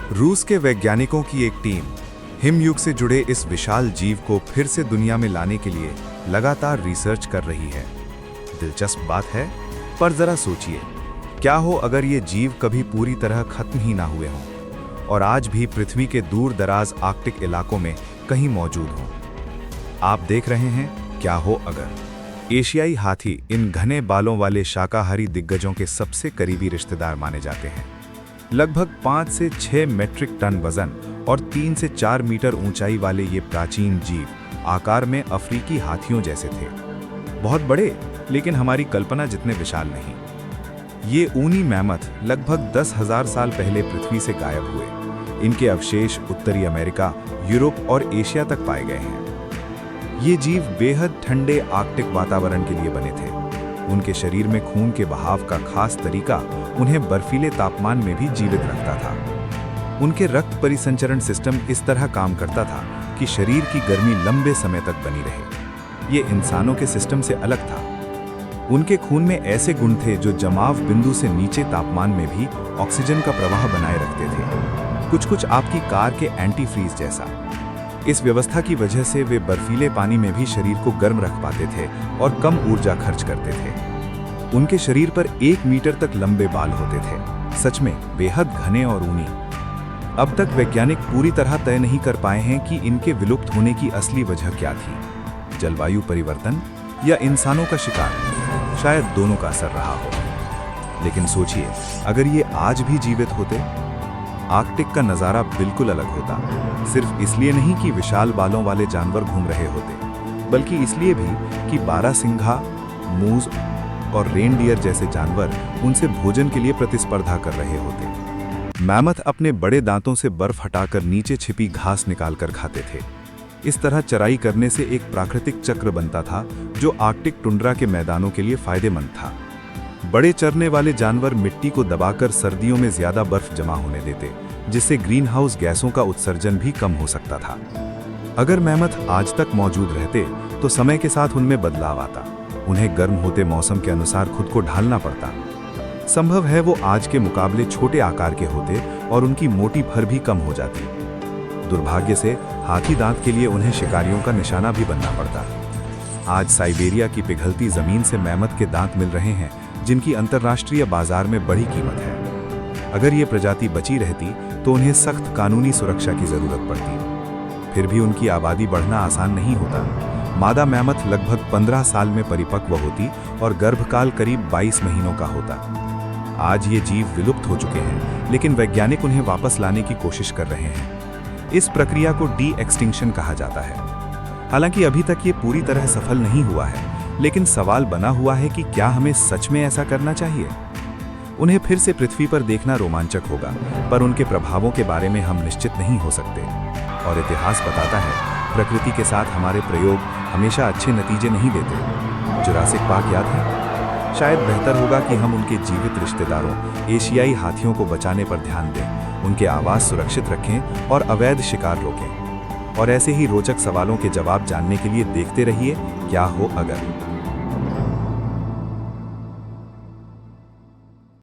रूस के वैज्ञानिकों की एक टीम हिमयुग से जुड़े इस विशाल जीव को फिर से दुनिया में लाने के लिए लगातार रिसर्च कर रही है। दिलचस्प बात है, पर जरा सोचिए, क्या हो अगर ये जीव कभी पूरी तरह खत्म ही ना हुए हों और आज भी पृथ्वी के दूर दराज आर्कटिक इलाकों में कहीं मौजूद हों। आप देख रहे हैं क्या हो अगर। एशियाई हाथी इन घने बालों वाले शाकाहारी दिग्गजों के सबसे करीबी रिश्तेदार माने जाते हैं। लगभग 5 से 6 मीट्रिक टन वजन और 3 से 4 मीटर ऊंचाई वाले ये प्राचीन जीव आकार में अफ्रीकी हाथियों जैसे थे। बहुत बड़े, लेकिन हमारी कल्पना जितने विशाल नहीं। ये ऊनी मैमथ लगभग 10,000 साल पहले पृथ्वी से गायब हुए। इनके अवशेष उत्तरी अमेरिका, यूरोप और एशिया तक पाए गए हैं। ये जीव बेहद ठंडे आर्कटिक वातावरण के लिए बने थे। उनके शरीर में खून के बहाव का खास तरीका उन्हें बर्फीले तापमान में भी जीवित रखता था। उनके रक्त परिसंचरण सिस्टम इस तरह काम करता था कि शरीर की गर्मी लंबे समय तक बनी रहे। ये इंसानों के सिस्टम से अलग था। उनके खून में ऐसे गुण थे जो जमाव बिंदु से नीचे तापमान में भी ऑक्सीजन का प्रवाह बनाए रखते थे, कुछ आपकी कार के एंटी फ्रीज जैसा। इस व्यवस्था की वजह से वे बर्फीले पानी में भी शरीर को गर्म रख पाते थे और कम ऊर्जा खर्च करते थे। उनके शरीर पर 1 मीटर तक लंबे बाल होते थे, सच में बेहद घने और ऊनी। अब तक वैज्ञानिक पूरी तरह तय नहीं कर पाए हैं कि इनके विलुप्त होने की असली वजह क्या थी। जलवायु परिवर्तन या इंसानों का शिकार, शायद दोनों का असर रहा हो। लेकिन सोचिए, अगर ये आज भी जीवित होते, आर्कटिक का नज़ारा बिल्कुल अलग होता। सिर्फ इसलिए नहीं कि विशाल बालों वाले जानवर घूम रहे होते, बल्कि इसलिए भी कि बारहसिंघा, मूस और रेनडियर जैसे जानवर उनसे भोजन के लिए प्रतिस्पर्धा कर रहे होते। मैमथ अपने बड़े दांतों से बर्फ हटाकर नीचे छिपी घास निकालकर खाते थे। इस तरह चराई करने से एक प्राकृतिक चक्र बनता था जो आर्कटिक टुंड्रा के मैदानों के लिए फायदेमंद था। बड़े चरने वाले जानवर मिट्टी को दबाकर सर्दियों में ज्यादा बर्फ जमा होने देते, जिससे ग्रीन हाउस गैसों का उत्सर्जन भी कम हो सकता था। अगर मैमथ आज तक मौजूद रहते तो समय के साथ उनमें बदलाव आता। उन्हें गर्म होते मौसम के अनुसार खुद को ढालना पड़ता। संभव है वो आज के मुकाबले छोटे आकार के होते और उनकी मोटी फर भी कम हो जाती। दुर्भाग्य से हाथी दांत के लिए उन्हें शिकारियों का निशाना भी बनना पड़ता। आज साइबेरिया की पिघलती जमीन से मैमथ के दांत मिल रहे हैं, जिनकी अंतर्राष्ट्रीय बाजार में बड़ी कीमत है। अगर ये प्रजाति बची रहती तो उन्हें सख्त कानूनी सुरक्षा की जरूरत पड़ती। फिर भी उनकी आबादी बढ़ना आसान नहीं होता। मादा मैमथ लगभग 15 साल में परिपक्व होती और गर्भकाल करीब 22 महीनों का होता। आज ये जीव विलुप्त हो चुके हैं, लेकिन वैज्ञानिक उन्हें वापस लाने की कोशिश कर रहे हैं। इस प्रक्रिया को डी एक्सटिंक्शन कहा जाता है। हालांकि अभी तक ये पूरी तरह सफल नहीं हुआ है, लेकिन सवाल बना हुआ है कि क्या हमें सच में ऐसा करना चाहिए। उन्हें फिर से पृथ्वी पर देखना रोमांचक होगा, पर उनके प्रभावों के बारे में हम निश्चित नहीं हो सकते। और इतिहास बताता है, प्रकृति के साथ हमारे प्रयोग हमेशा अच्छे नतीजे नहीं देते। जुरासिक पार्क याद है? शायद बेहतर होगा कि हम उनके जीवित रिश्तेदारों एशियाई हाथियों को बचाने पर ध्यान दें, उनके आवास सुरक्षित रखें और अवैध शिकार रोकें। और ऐसे ही रोचक सवालों के जवाब जानने के लिए देखते रहिए क्या हो अगर।